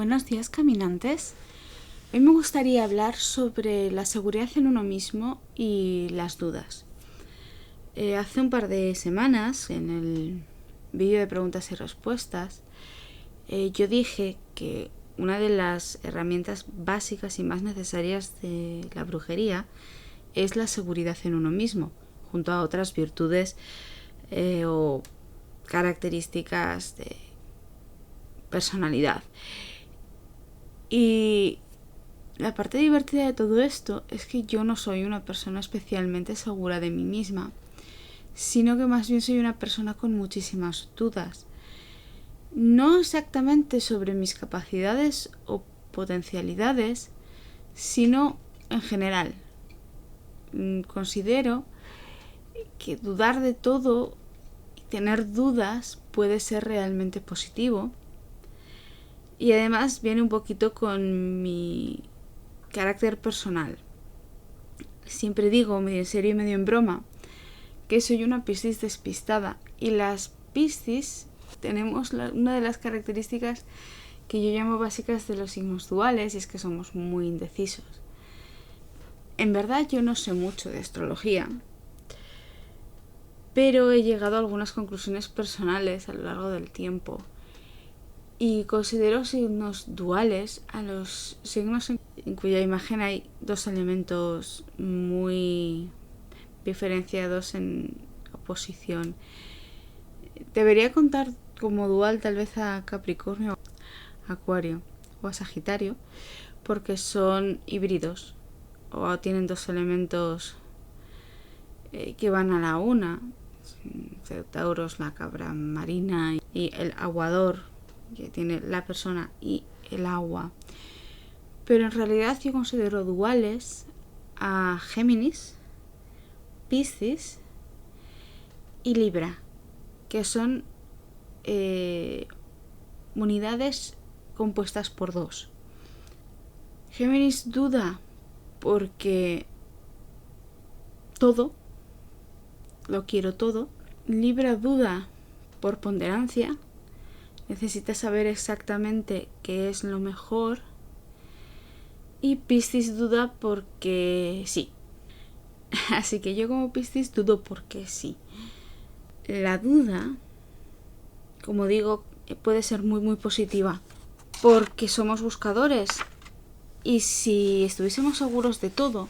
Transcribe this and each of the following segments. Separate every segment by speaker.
Speaker 1: Buenos días, caminantes. Hoy me gustaría hablar sobre la seguridad en uno mismo y las dudas. Hace un par de semanas, en el vídeo de preguntas y respuestas, yo dije que una de las herramientas básicas y más necesarias de la brujería es la seguridad en uno mismo, junto a otras virtudes o características de personalidad. Y la parte divertida de todo esto es que yo no soy una persona especialmente segura de mí misma, sino que más bien soy una persona con muchísimas dudas. No exactamente sobre mis capacidades o potencialidades, sino en general. Considero que dudar de todo y tener dudas puede ser realmente positivo. Y además viene un poquito con mi carácter personal. Siempre digo, medio en serio y medio en broma, que soy una Piscis despistada. Y las Piscis tenemos una de las características que yo llamo básicas de los signos duales, y es que somos muy indecisos. En verdad yo no sé mucho de astrología, pero he llegado a algunas conclusiones personales a lo largo del tiempo. Y considero signos duales a los signos en cuya imagen hay dos elementos muy diferenciados en oposición. Debería contar como dual tal vez a Capricornio, Acuario o a Sagitario, porque son híbridos o tienen dos elementos que van a la una. Tauros, la cabra marina, y el aguador, que tiene la persona y el agua. Pero en realidad yo considero duales a Géminis, Piscis y Libra, que son unidades compuestas por dos. Géminis duda porque todo, lo quiero todo. Libra duda por ponderancia, necesita saber exactamente qué es lo mejor. Y Piscis duda porque sí. Así que yo como Piscis dudo porque sí. La duda, como digo, puede ser muy muy positiva, porque somos buscadores. Y si estuviésemos seguros de todo,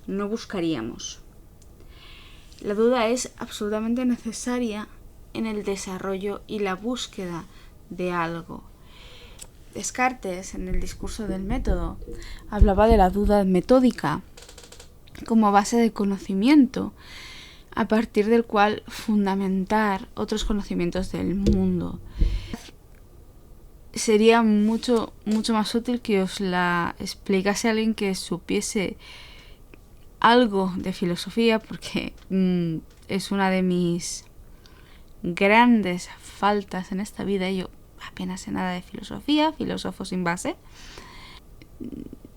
Speaker 1: no buscaríamos. La duda es absolutamente necesaria en el desarrollo y la búsqueda de algo. Descartes, en el discurso del método, hablaba de la duda metódica como base de conocimiento, a partir del cual fundamentar otros conocimientos del mundo. Sería mucho más útil que os la explicase a alguien que supiese algo de filosofía, porque es una de mis grandes faltas en esta vida. Yo apenas sé nada de filosofía, filósofo sin base.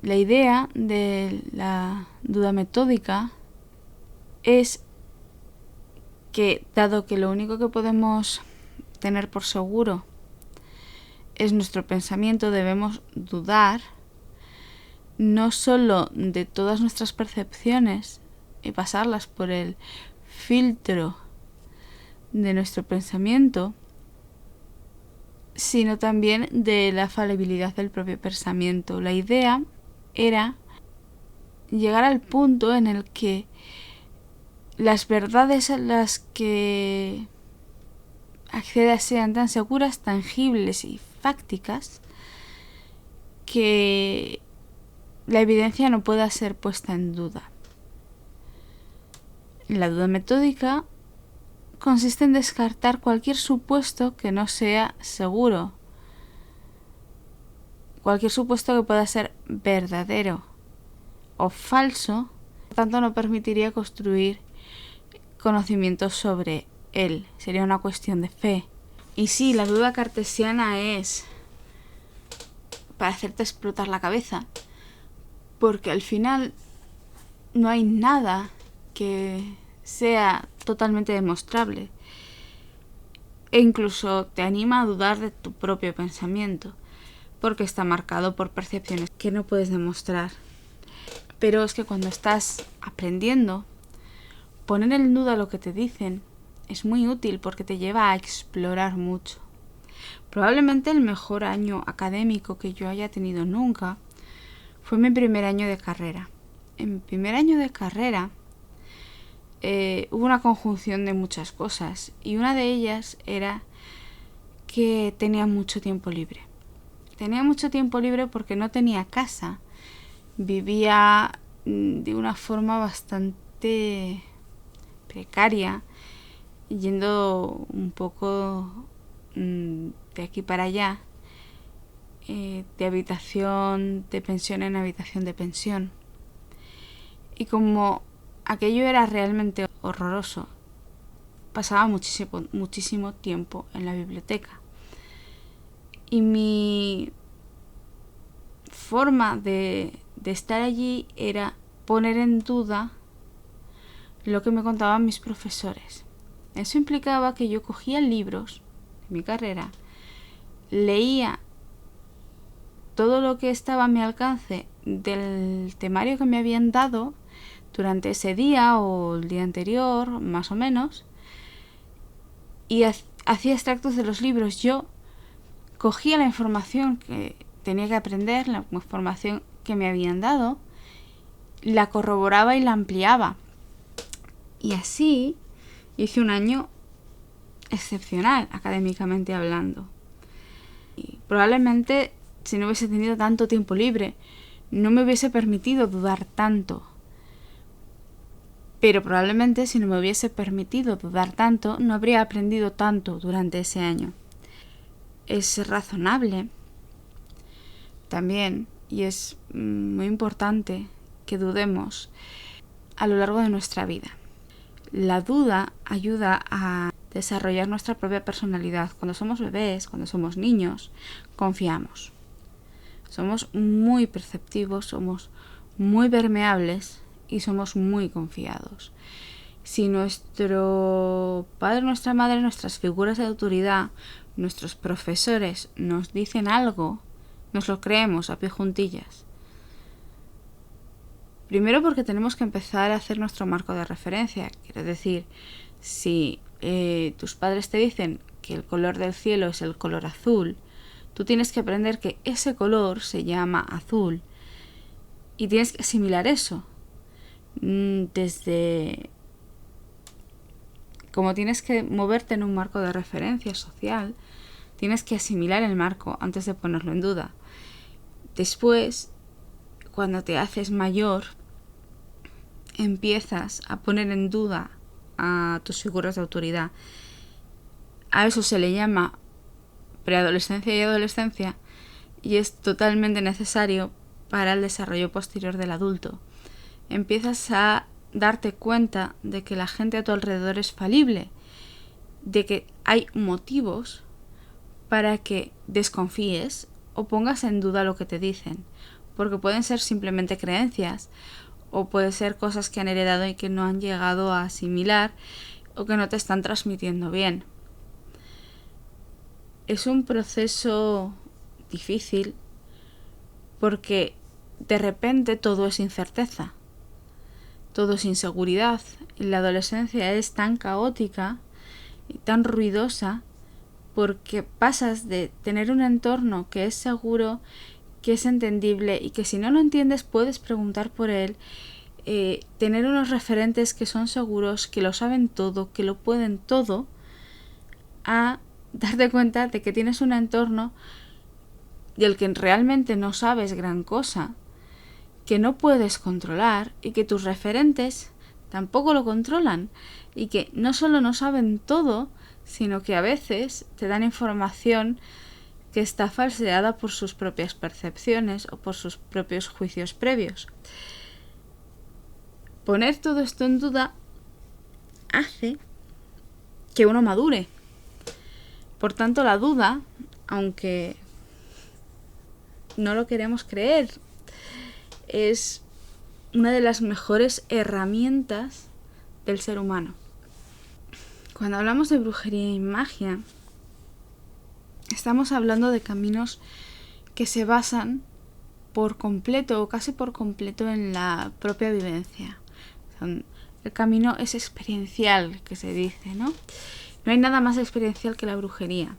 Speaker 1: La idea de la duda metódica es que, dado que lo único que podemos tener por seguro es nuestro pensamiento, debemos dudar no solo de todas nuestras percepciones y pasarlas por el filtro de nuestro pensamiento, sino también de la falibilidad del propio pensamiento. La idea era llegar al punto en el que las verdades a las que accedas sean tan seguras, tangibles y fácticas que la evidencia no pueda ser puesta en duda. La duda metódica consiste en descartar cualquier supuesto que no sea seguro, cualquier supuesto que pueda ser verdadero o falso, por tanto no permitiría construir conocimientos sobre él. Sería una cuestión de fe. Y sí, la duda cartesiana es para hacerte explotar la cabeza, porque al final no hay nada que sea totalmente demostrable, e incluso te anima a dudar de tu propio pensamiento. porque está marcado por percepciones que no puedes demostrar. Pero es que cuando estás aprendiendo, poner en duda lo que te dicen es muy útil porque te lleva a explorar mucho. Probablemente el mejor año académico que yo haya tenido nunca fue mi primer año de carrera. En mi primer año de carrera hubo una conjunción de muchas cosas y una de ellas era que tenía mucho tiempo libre. Tenía mucho tiempo libre porque no tenía casa. Vivía de una forma bastante precaria, yendo un poco de aquí para allá, de habitación de pensión en habitación de pensión. Y como aquello era realmente horroroso, pasaba muchísimo tiempo en la biblioteca. Y mi forma de estar allí era poner en duda lo que me contaban mis profesores. Eso implicaba que yo cogía libros de mi carrera, leía todo lo que estaba a mi alcance del temario que me habían dado durante ese día o el día anterior, más o menos, y hacía extractos de los libros. Yo cogía la información que tenía que aprender, la información que me habían dado, la corroboraba y la ampliaba. Y así hice un año excepcional, académicamente hablando. Y probablemente, si no hubiese tenido tanto tiempo libre, no me hubiese permitido dudar tanto. Pero probablemente, si no me hubiese permitido dudar tanto, no habría aprendido tanto durante ese año. Es razonable también, y es muy importante, que dudemos a lo largo de nuestra vida. La duda ayuda a desarrollar nuestra propia personalidad. Cuando somos bebés, cuando somos niños, confiamos. Somos muy perceptivos, somos muy permeables y somos muy confiados. Si nuestro padre, nuestra madre, nuestras figuras de autoridad, nuestros profesores nos dicen algo, nos lo creemos a pie juntillas. Primero porque tenemos que empezar a hacer nuestro marco de referencia. Quiero decir, si tus padres te dicen que el color del cielo es el color azul, tú tienes que aprender que ese color se llama azul y tienes que asimilar eso. Desde como tienes que moverte en un marco de referencia social, tienes que asimilar el marco antes de ponerlo en duda. Después, cuando te haces mayor, empiezas a poner en duda a tus figuras de autoridad. A eso se le llama preadolescencia y adolescencia y es totalmente necesario para el desarrollo posterior del adulto. Empiezas a darte cuenta de que la gente a tu alrededor es falible, de que hay motivos para que desconfíes o pongas en duda lo que te dicen, porque pueden ser simplemente creencias o pueden ser cosas que han heredado y que no han llegado a asimilar o que no te están transmitiendo bien. Es un proceso difícil porque de repente todo es incerteza, todo es inseguridad. La adolescencia es tan caótica y tan ruidosa porque pasas de tener un entorno que es seguro, que es entendible y que si no lo entiendes puedes preguntar por él, tener unos referentes que son seguros, que lo saben todo, que lo pueden todo, a darte cuenta de que tienes un entorno del que realmente no sabes gran cosa, que no puedes controlar y que tus referentes tampoco lo controlan y que no solo no saben todo, sino que a veces te dan información que está falseada por sus propias percepciones o por sus propios juicios previos. Poner todo esto en duda hace que uno madure. Por tanto, la duda, aunque no lo queremos creer, es una de las mejores herramientas del ser humano. Cuando hablamos de brujería y magia, estamos hablando de caminos que se basan por completo o casi por completo en la propia vivencia. El camino es experiencial, que se dice, ¿no? No hay nada más experiencial que la brujería.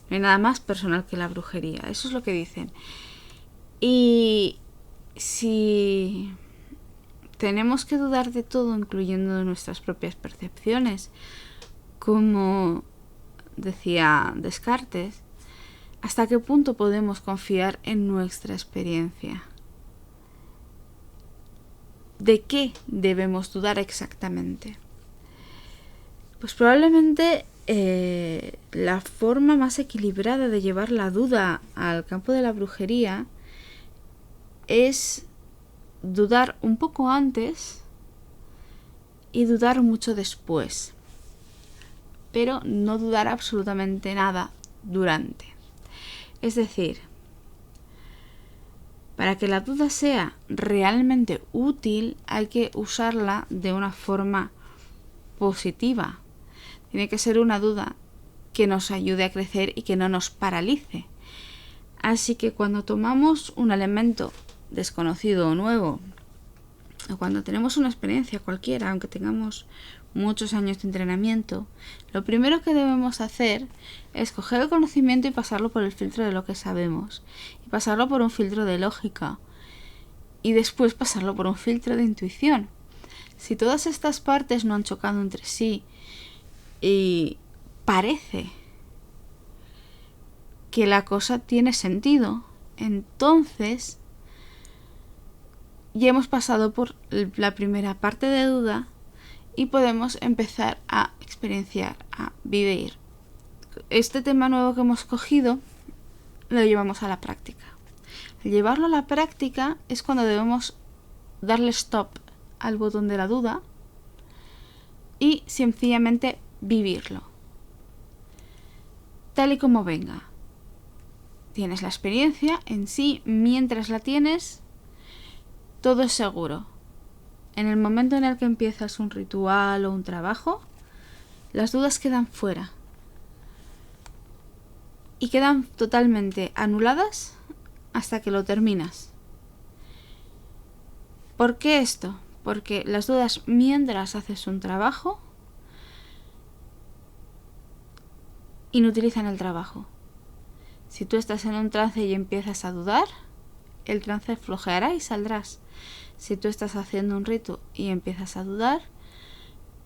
Speaker 1: No hay nada más personal que la brujería. Eso es lo que dicen. Y si tenemos que dudar de todo, incluyendo de nuestras propias percepciones, como decía Descartes, ¿hasta qué punto podemos confiar en nuestra experiencia? ¿De qué debemos dudar exactamente? Pues probablemente la forma más equilibrada de llevar la duda al campo de la brujería es dudar un poco antes y dudar mucho después, pero no dudar absolutamente nada durante. Es decir, para que la duda sea realmente útil hay que usarla de una forma positiva. Tiene que ser una duda que nos ayude a crecer y que no nos paralice. Así que cuando tomamos un elemento desconocido o nuevo, o cuando tenemos una experiencia cualquiera, aunque tengamos muchos años de entrenamiento, lo primero que debemos hacer es coger el conocimiento y pasarlo por el filtro de lo que sabemos, y pasarlo por un filtro de lógica, y después pasarlo por un filtro de intuición. Si todas estas partes no han chocado entre sí y parece que la cosa tiene sentido, entonces ya hemos pasado por la primera parte de duda y podemos empezar a experienciar, a vivir. Este tema nuevo que hemos cogido lo llevamos a la práctica. Al llevarlo a la práctica es cuando debemos darle stop al botón de la duda y sencillamente vivirlo tal y como venga. Tienes la experiencia en sí, mientras la tienes, todo es seguro. En el momento en el que empiezas un ritual o un trabajo, las dudas quedan fuera y quedan totalmente anuladas hasta que lo terminas. ¿Por qué esto? Porque las dudas mientras haces un trabajo inutilizan el trabajo. Si tú estás en un trance y empiezas a dudar, el trance flojeará y saldrás. Si tú estás haciendo un rito y empiezas a dudar,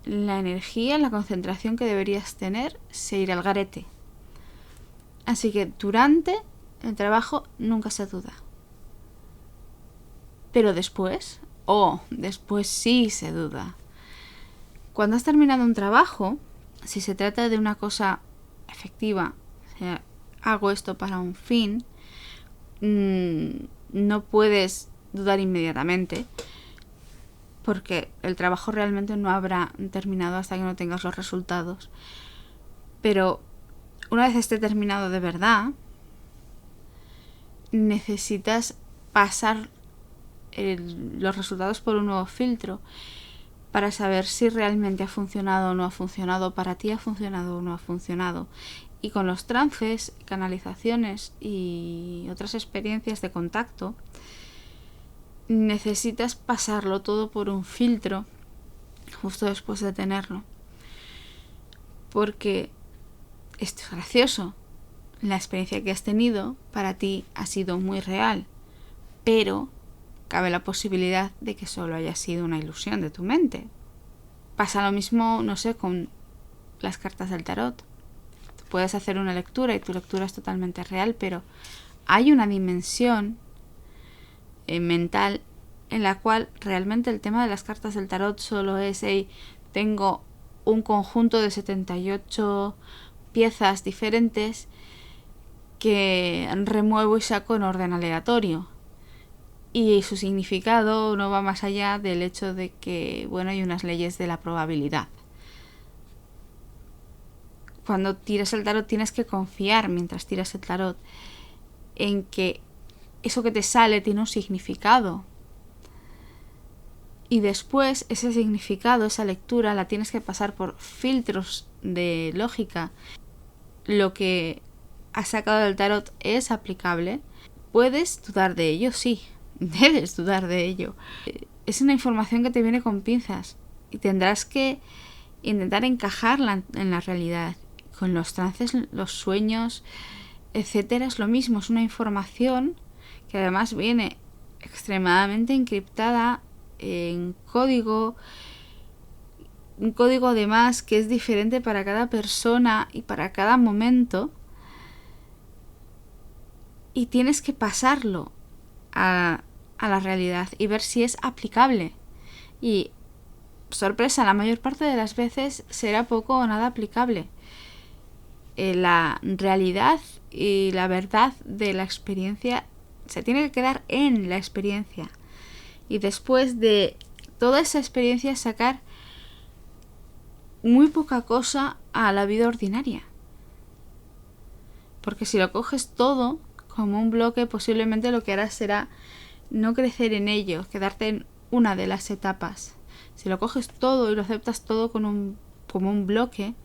Speaker 1: la energía, la concentración que deberías tener se irá al garete. Así que durante el trabajo nunca se duda. Pero después sí se duda. Cuando has terminado un trabajo, si se trata de una cosa efectiva, o sea, hago esto para un fin, no puedes dudar inmediatamente, porque el trabajo realmente no habrá terminado hasta que no tengas los resultados. Pero una vez esté terminado de verdad, necesitas pasar los resultados por un nuevo filtro para saber si realmente ha funcionado o no ha funcionado, para ti ha funcionado o no ha funcionado. Y con los trances, canalizaciones y otras experiencias de contacto, necesitas pasarlo todo por un filtro justo después de tenerlo. Porque esto es gracioso. La experiencia que has tenido para ti ha sido muy real, pero cabe la posibilidad de que solo haya sido una ilusión de tu mente. Pasa lo mismo, no sé, con las cartas del tarot. Tú puedes hacer una lectura y tu lectura es totalmente real, pero hay una dimensión mental en la cual realmente el tema de las cartas del tarot solo es tengo un conjunto de 78 piezas diferentes que remuevo y saco en orden aleatorio. Y su significado no va más allá del hecho de que, bueno, hay unas leyes de la probabilidad. Cuando tiras el tarot tienes que confiar, mientras tiras el tarot, en que eso que te sale tiene un significado. Y después ese significado, esa lectura, la tienes que pasar por filtros de lógica. Lo que has sacado del tarot es aplicable, ¿Puedes dudar de ello? Sí, debes dudar de ello. Es una información que te viene con pinzas y tendrás que intentar encajarla en la realidad. Con los trances, los sueños, etcétera, es lo mismo. Es una información que además viene extremadamente encriptada en código, un código además que es diferente para cada persona y para cada momento, y tienes que pasarlo a la realidad y ver si es aplicable. Y sorpresa, la mayor parte de las veces será poco o nada aplicable. La realidad y la verdad de la experiencia se tiene que quedar en la experiencia, y después de toda esa experiencia sacar muy poca cosa a la vida ordinaria, porque si lo coges todo como un bloque, posiblemente lo que harás será no crecer en ello, quedarte en una de las etapas. Si lo coges todo y lo aceptas todo como un bloque,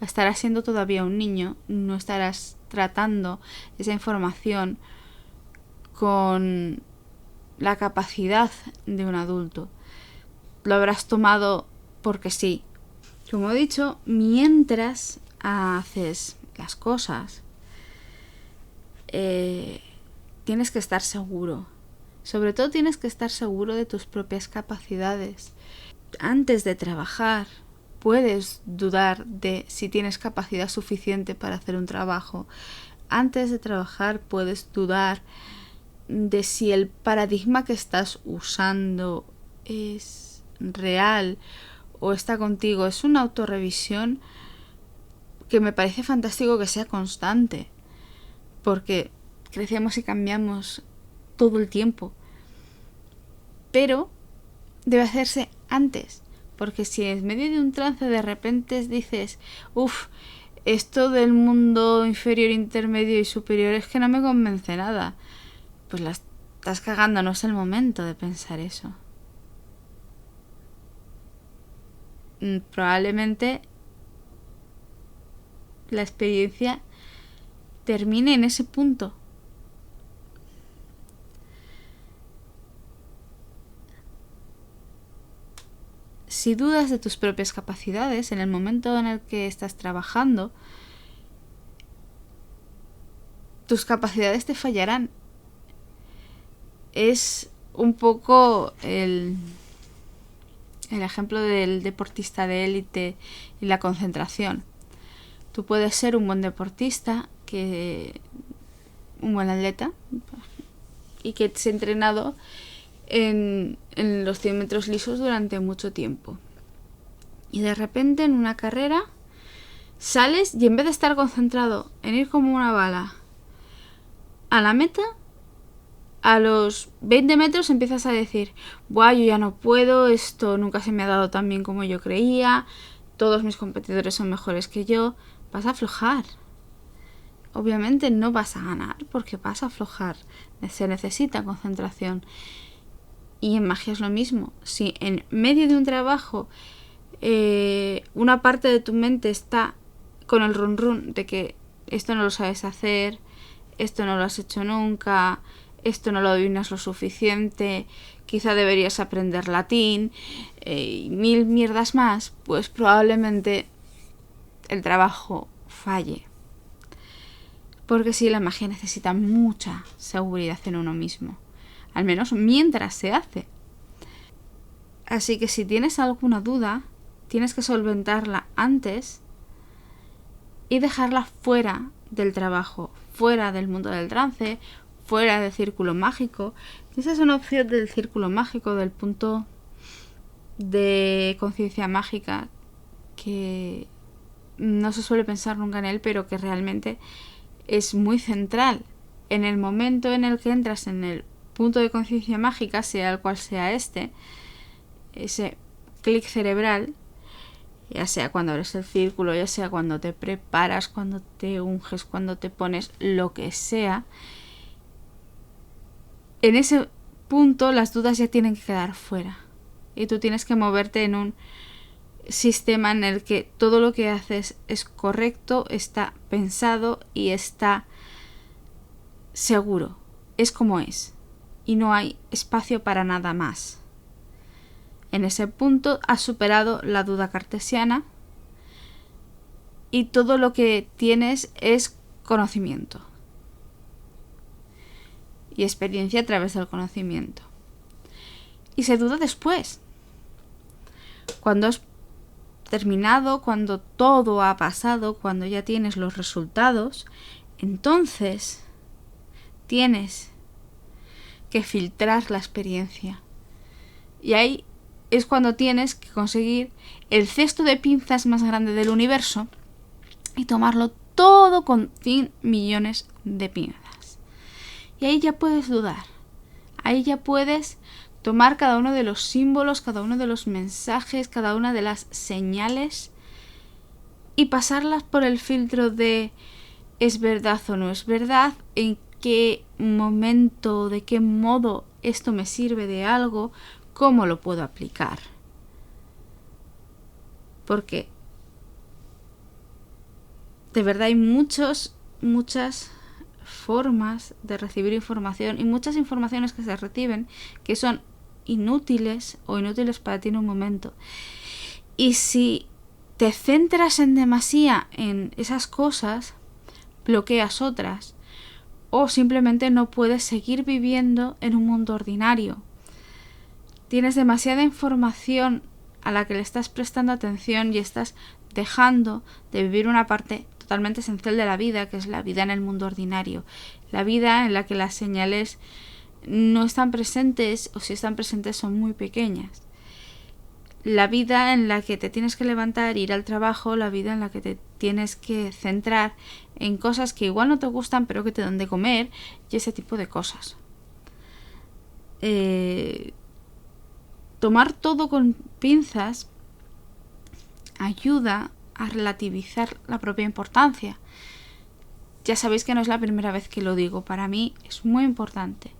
Speaker 1: estarás siendo todavía un niño, no estarás tratando esa información con la capacidad de un adulto. Lo habrás tomado porque sí. Como he dicho, mientras haces las cosas, tienes que estar seguro. Sobre todo tienes que estar seguro de tus propias capacidades. Antes de trabajar, puedes dudar de si tienes capacidad suficiente para hacer un trabajo. Antes de trabajar, puedes dudar de si el paradigma que estás usando es real o está contigo. Es una autorrevisión que me parece fantástico que sea constante, porque crecemos y cambiamos todo el tiempo, pero debe hacerse antes, porque si en medio de un trance de repente dices, esto del mundo inferior, intermedio y superior es que no me convence nada, pues la estás cagando, no es el momento de pensar eso. Probablemente la experiencia termine en ese punto. Si dudas de tus propias capacidades en el momento en el que estás trabajando, tus capacidades te fallarán. Es un poco el ejemplo del deportista de élite y la concentración. Tú puedes ser un buen deportista, un buen atleta, y que se ha entrenado en los 100 metros lisos durante mucho tiempo. Y de repente en una carrera sales y en vez de estar concentrado en ir como una bala a la meta, a los 20 metros empiezas a decir, buah, yo ya no puedo, esto nunca se me ha dado tan bien como yo creía, todos mis competidores son mejores que yo. Vas a aflojar. Obviamente no vas a ganar porque vas a aflojar. Se necesita concentración. Y en magia es lo mismo. Si en medio de un trabajo una parte de tu mente está con el run run de que esto no lo sabes hacer, esto no lo has hecho nunca, esto no lo dominas lo suficiente, quizá deberías aprender latín, y mil mierdas más, pues probablemente el trabajo falle. Porque sí, la magia necesita mucha seguridad en uno mismo, al menos mientras se hace. Así que si tienes alguna duda, tienes que solventarla antes y dejarla fuera del trabajo, fuera del mundo del trance, fuera del círculo mágico. Esa es una opción del círculo mágico, del punto de conciencia mágica, que no se suele pensar nunca en él, pero que realmente es muy central. En el momento en el que entras en el punto de conciencia mágica, sea el cual sea ese clic cerebral, ya sea cuando abres el círculo, ya sea cuando te preparas, cuando te unges, cuando te pones, lo que sea, en ese punto las dudas ya tienen que quedar fuera y tú tienes que moverte en un sistema en el que todo lo que haces es correcto, está pensado y está seguro. es como es y no hay espacio para nada más. En ese punto has superado la duda cartesiana y todo lo que tienes es conocimiento y experiencia a través del conocimiento. Y se duda después, cuando has terminado, cuando todo ha pasado, cuando ya tienes los resultados, entonces tienes que filtrar la experiencia. Y ahí es cuando tienes que conseguir el cesto de pinzas más grande del universo y tomarlo todo con 100 millones de pinzas. Y ahí ya puedes dudar. Ahí ya puedes tomar cada uno de los símbolos, cada uno de los mensajes, cada una de las señales y pasarlas por el filtro de ¿es verdad o no es verdad? ¿En qué momento, de qué modo esto me sirve de algo? ¿Cómo lo puedo aplicar? Porque de verdad hay muchas formas de recibir información y muchas informaciones que se reciben que son inútiles o inútiles para ti en un momento. Y si te centras en demasía en esas cosas, bloqueas otras o simplemente no puedes seguir viviendo en un mundo ordinario. Tienes demasiada información a la que le estás prestando atención y estás dejando de vivir una parte totalmente esencial de la vida, que es la vida en el mundo ordinario. La vida en la que las señales no están presentes o si están presentes son muy pequeñas. La vida en la que te tienes que levantar, ir al trabajo, la vida en la que te tienes que centrar en cosas que igual no te gustan pero que te dan de comer y ese tipo de cosas. Tomar todo con pinzas ayuda a relativizar la propia importancia. Ya sabéis que no es la primera vez que lo digo, para mí es muy importante.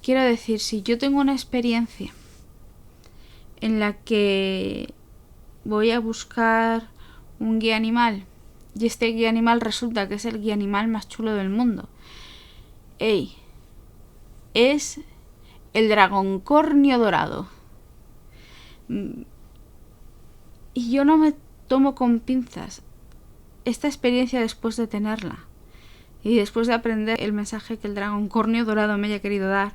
Speaker 1: Quiero decir, si yo tengo una experiencia en la que voy a buscar un guía animal y este guía animal resulta que es el guía animal más chulo del mundo, es el dragoncornio dorado, y yo no me tomo con pinzas esta experiencia después de tenerla y después de aprender el mensaje que el dragoncornio dorado me haya querido dar,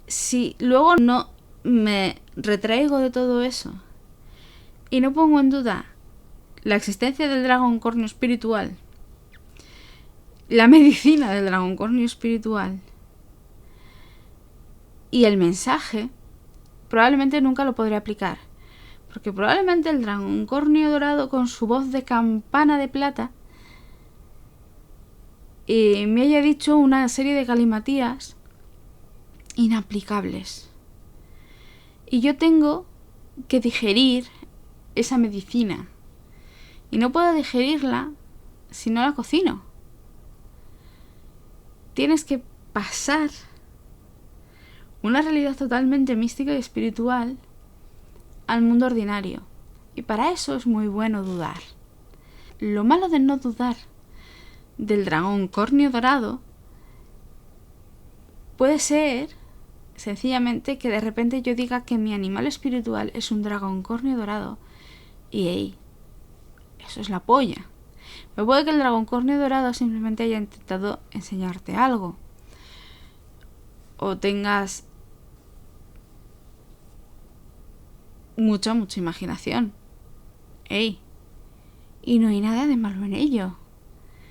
Speaker 1: si luego no me retraigo de todo eso y no pongo en duda la existencia del dragoncornio espiritual, la medicina del dragoncornio espiritual y el mensaje, probablemente nunca lo podré aplicar. Porque probablemente el dragoncornio dorado con su voz de campana de plata me haya dicho una serie de galimatías inaplicables. Y yo tengo que digerir esa medicina. Y no puedo digerirla si no la cocino. Tienes que pasar una realidad totalmente mística y espiritual al mundo ordinario. Y para eso es muy bueno dudar. Lo malo de no dudar del dragoncornio dorado puede ser sencillamente que de repente yo diga que mi animal espiritual es un dragoncornio dorado y eso es la polla. Me puede que el dragoncornio dorado simplemente haya intentado enseñarte algo o tengas mucha imaginación. Y no hay nada de malo en ello.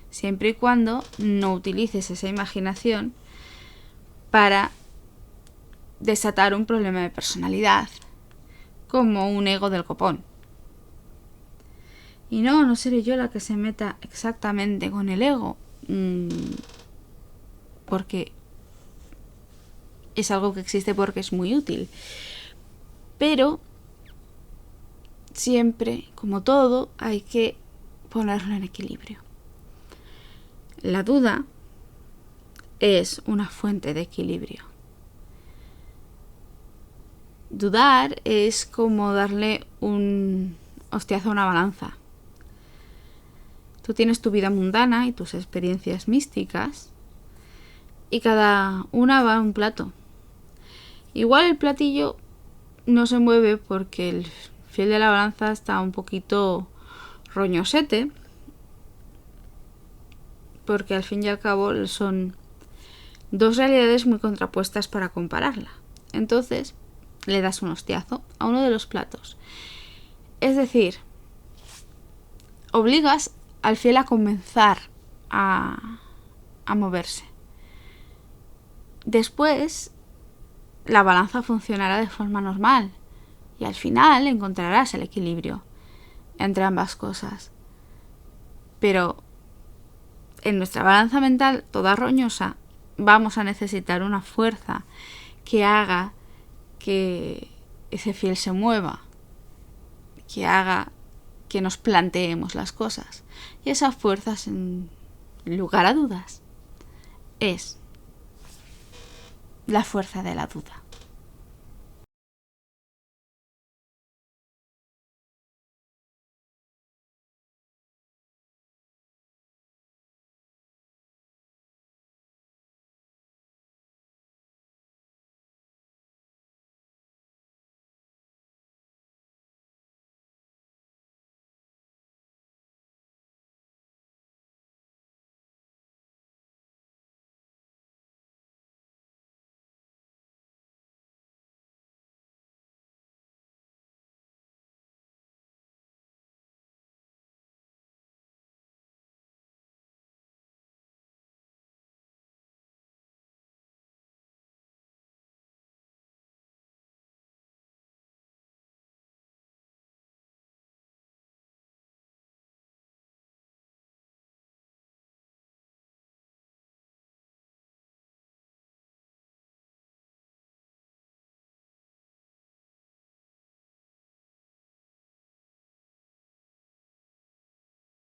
Speaker 1: Siempre y cuando no utilices esa imaginación para desatar un problema de personalidad, como un ego del copón. Y no seré yo la que se meta exactamente con el ego, porque es algo que existe porque es muy útil. Pero siempre, como todo, hay que ponerlo en equilibrio. La duda es una fuente de equilibrio. Dudar es como darle un hostiazo a una balanza. Tú tienes tu vida mundana y tus experiencias místicas y cada una va a un plato. Igual el platillo no se mueve porque el fiel de la balanza está un poquito roñosete, porque al fin y al cabo son dos realidades muy contrapuestas para compararla. Entonces le das un hostiazo a uno de los platos. Es decir, obligas al fiel a comenzar a moverse. Después la balanza funcionará de forma normal y al final encontrarás el equilibrio entre ambas cosas. Pero en nuestra balanza mental toda roñosa vamos a necesitar una fuerza que haga que ese fiel se mueva, que haga que nos planteemos las cosas. Y esa fuerza, sin lugar a dudas, es la fuerza de la duda.